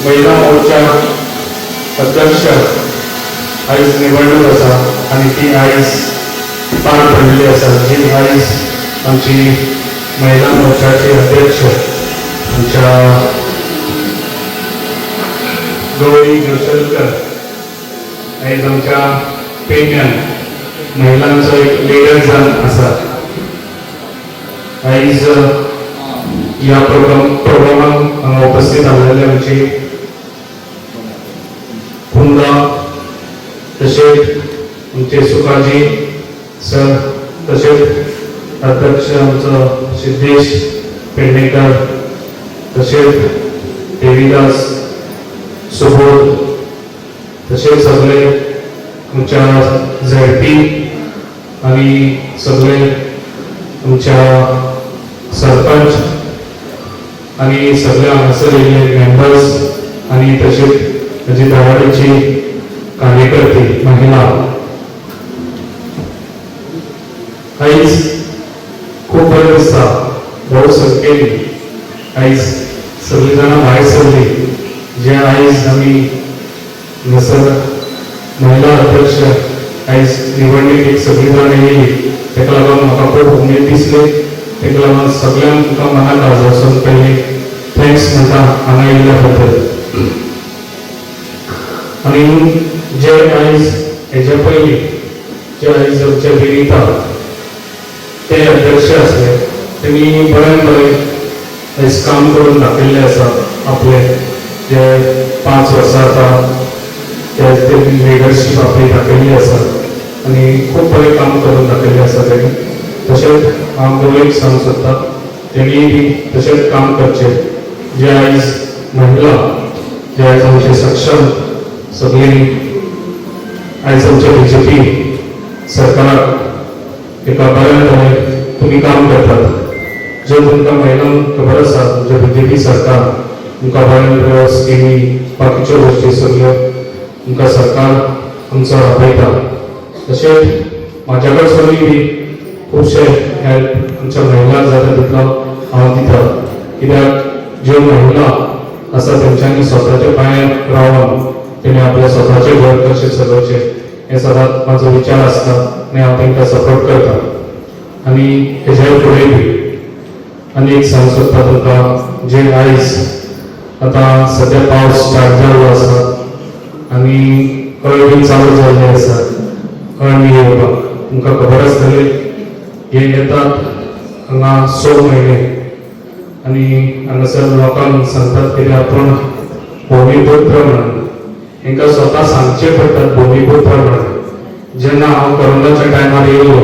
महिला मोर्चा अध्यक्ष आयज निवडणूक आसा आणि ती आयज पार पडली आसा। जी आयज आमची महिला मोर्चाचे अध्यक्ष आमच्या गौरी जोशलकर आयज आमच्या पेडण्यान महिलांचो एक लीडर जावन आसा। आयज या प्रोग्रामाक उपस्थित आसलेले आमचे कुंदा तसेच आमचे सुकाजी सर तसेच अध्यक्ष आमचं सिद्धेश पेडणेकर तसेच देवीदास सुबोध तसेच सगळे आमच्या झेडपी आणि सगळे आमच्या सरपंच आणि सगळे हांगासर येयल्ले मेंबर्स आणि तसेच ताजी दावाड्याची कार्यकर्ते महिला आयज खूप बरें दिसता। भोव संख्येन आयज सगळीं जाणां भायर सरली। जे आयज आमी हांगासर महिला अध्यक्ष आयज निवडणुकीक सगळीं जाणां येयली तेका लागून म्हाका खूब उमेद दिसली। तेका लागून सगळ्यांक तुमकां मनाक आजपासून पयलीं थँक्स म्हणटा हांगा येयल्या बद्दल। आणि जे आयज हेच्या पयलीं जे आयज आमचे विनिता ते अध्यक्ष आसले तेमी बरें आयज काम करून दाखयल्लें आसा। आपले जे 5 वर्सां आतां ते लिडरशीप आपली दाखयल्ली आसा आणि खूब बरें काम करून दाखयल्लें आसा तेणी। तशेंच हांव गोवेक सांगूंक सोदतां तेणी बी तशेंच काम करचें। जे आयज महिला जे आयज आमचे सक्षम सगळीं आयज आमच्या BJP सरकाराक एका बऱ्या तुमी काम करतात। जे तुमकां महिलांक खबर आसा जे BJP सरकार तुमकां बऱ्या स्किमी बाकीच्यो गोश्टी सगळ्यो तुमकां सरकार आमचो राबयता। तशेंच म्हाज्या कडसूनय बी खुबशे हेल्प आमच्या महिलांक जाता तितलो हांव दिता। कित्याक ज्यो महिला आसा तेंच्यांनी स्वताच्या पांयार रावन तेणी आपले स्वताचे घर कशें चलोवचें हें सदांच म्हाजो विचार आसता आनी हांव तेंकां सपोर्ट करता। आनी हेज्या फुडें बी आनी एक सांगूंक सोदता तुमकां जे आयज आतां सद्या पावस स्टार्ट जाल्लो आसा आनी कळ बी चालू जाल्ली आसा। कळ बी येवपाक तुमकां खबर आसतली हे येतात हांगा 6 म्हयने आनी हांगासर लोकांक सांगतात की आपूण भुमिपुत्र म्हणून हांकां स्वता सांगचें पडटात भुमिपुत्र म्हणून। जेन्ना हांव कोरोनाच्या टायमार येयलो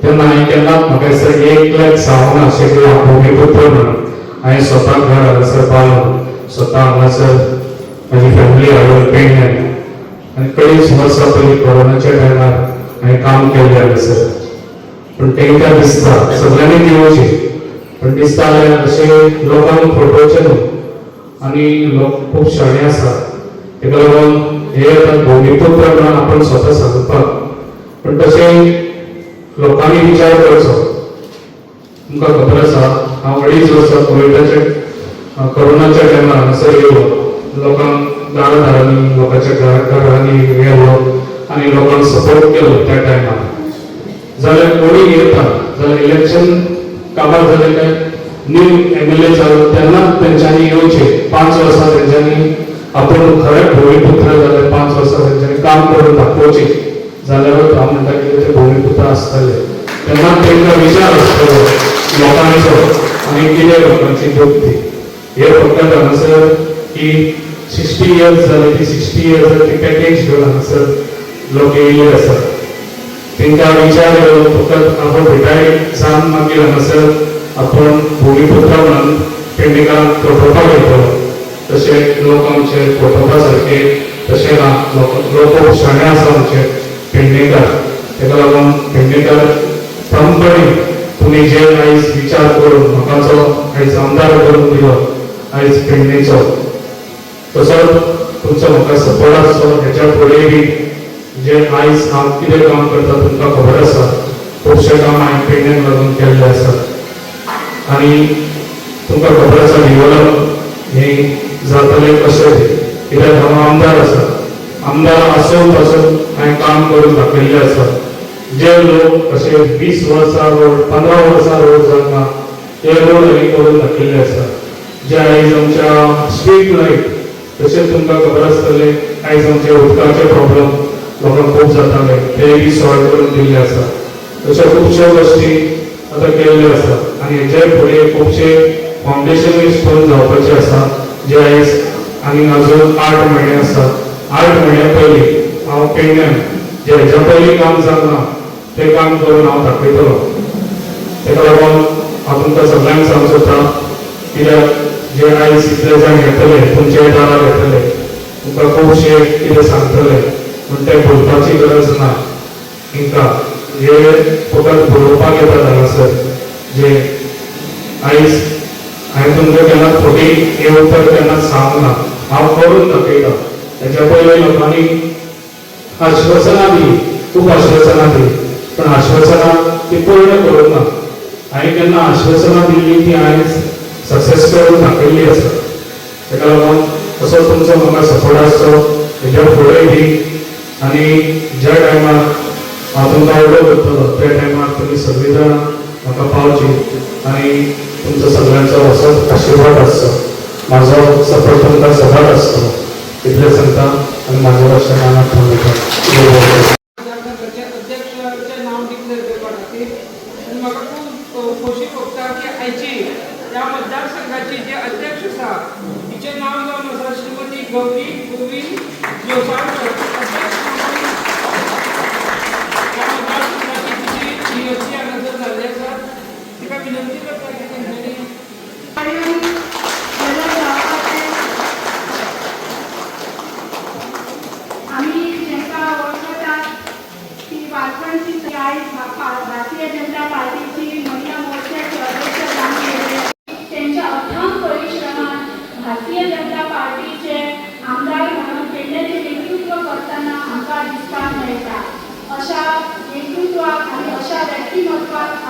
तेन्ना हांवें केन्नाच म्हाका दिसता एकल्याक सांगूंक ना अशें की हांव भुमिपुत्र म्हणून। हांवें स्वता घर हांगासर बांदून स्वता हांगासर म्हाजी फॅमिली हाडून पेडण्यान आनी 2.5 वर्सां पयलीं कोरोनाच्या टायमार हांवें काम केल्लें हांगासर। पण तेंकां दिसता सगळ्यांनी दिवचें पण दिसता जाल्यार अशें लोकांक फटोवचें न्हू आनी लोक खूब शाणे आसा। तेका लागून हे आतां भुमिपुत्र म्हणून आपण स्वता सांगपाक पण तशें लोकांनी विचार करचो। तुमकां खबर आसा हांव 2.5 वर्सां कोरोनाच्या टायमार हांगासर येयलो। लोकांक दारांनी लोकांच्या घरांनी गेलो आनी लोकांक सपोर्ट केलो त्या टायमार। जाल्यार कोणी येता जाल्यार इलेक्शन काबार जालें काय न्यू MLA जालो तेन्नाच तेंच्यांनी येवचें। 5 वर्सां तेंच्यांनी आपूण खरें भुमिपुत्र जाल्यार 5 वर्सां तेंच्यांनी काम करून दाखोवचें जाल्यारूच हांव म्हणटा की ते भुमिपुत्र आसतले। तेन्ना तेंकां विचार आसतलो लोकांचो आनी कितें लोकांची भक्ती। हे फक्त हांगासर की 60 इयर्स जाली ती 60 इयर्साची पॅकेज घेवन हांगासर लोक येयल्ले आसात। तेंकां विचार येयलो फकत आपूण रिटायर्ड जावन मागीर हांगासर आपूण भुमिपुत्र म्हणून पेडणेकारांक फटोवपाक येतलो तशें लोक आमचे फटोवपा सारके तशें ना। लोक खूब शाणे आसा आमचे पेडणेकार। तेका लागून पेडणेकार ठामपणी तुमी जे आयज विचार करून म्हाका जो आयज आमदार करून दिलो आयज पेडणेचो तसोच तुमचो म्हाका सपोर्ट आसचो। हेच्या फुडें बी जे आयज हांव कितें काम करता तुमकां खबर आसा खुबशे काम हांवें पेडण्याक लागून केल्ले आसा आनी तुमकां खबर आसा डेव्हलप ही जातले कशें कित्याक हांव आमदार आसा आमदार आसून पासून हांवें काम करून दाखयल्लें आसा जे लोक अशे 20 वर्सां रोड 15 वर्सां रोड जावना ते रोड हांवें करून दाखयल्ले आसा जे आयज आमच्या स्ट्रीट लायट तशेंच तुमकां खबर आसतलें आयज आमचे उदकाचे प्रॉब्लम लोकांक खूब जाताले ते बी सॉल्व करून दिल्ले आसा तशें खुबश्यो गोश्टी आतां केल्ल्यो आसा आनी हेचे फुडें खुबशे फावंडेशन स्टोन जावपाचे आसा जे आयज आनी अजून 8 म्हयने आसा 8 म्हयन्या पयलीं हांव पेडण्यान जे हेच्या पयलीं काम जावना तें काम करून हांव दाखयतलो तेका लागून हांव तुमकां सगळ्यांक सांगूंक सोदतां कित्याक जे आयज इतले जाण येतले तुमचे दारार येतले तुमकां खुबशे कितें सांगतले पूण तें बोलपाची गरज ना हिंकां हे फकत बरोवपाक येतात हांगासर जे आयज हांवें तुमकां केन्ना खोटी हे उत्तर केन्ना सांगना हांव करून दाखयता हेच्या पयलीं लोकांनी आश्वासनां दिलीं खूब आश्वासनां दिलीं पण आश्वासनां ती पूर्ण करूंक ना हांवें केन्ना आश्वासनां दिल्लीं ती आयज सक्सेस करून दाखयल्ली आसा तेका लागून असो तुमचो म्हाका सपोर्ट आसचो हेच्या फुडें बी आनी ज्या टायमार हांव तुमकां ऑर्डर करतलो त्या टायमार तुमी सगळीं जाण म्हाका पावची आनी तुमचो सगळ्यांचो असोच आशिर्वाद आसचो म्हाजो सपोर्ट तुमकां सदांच आसतलो इतलें सांगता आनी म्हाजे भाशेन हांगा थांबयता अध्यक्षाचें नांव डिक्लेअर करपा खातीर आनी म्हाका खूब खोशी भोगता की आयची ह्या मतदारसंघाची जे अध्यक्ष आसा तिचें नांव जावन आसा श्रीमती गौरी गोविंद येवसाळकर अध्यक्ष ह्या मतदारसंघाची तिची नियुक्ती हांगासर जाल्ली आसा तिका विनंती करता की तेंच्यांनी भारतीय जनता पार्टीची महिला मोर्चाचे अध्यक्ष जाऊन गेले त्यांच्या अथांग परिश्रमात भारतीय जनता पार्टीचे आमदार म्हणून पेडण्याचे नेतृत्व करताना आमकां दिसपाक मेळटा अशा नेतृत्वाक आणि अशा व्यक्तिमत्वाक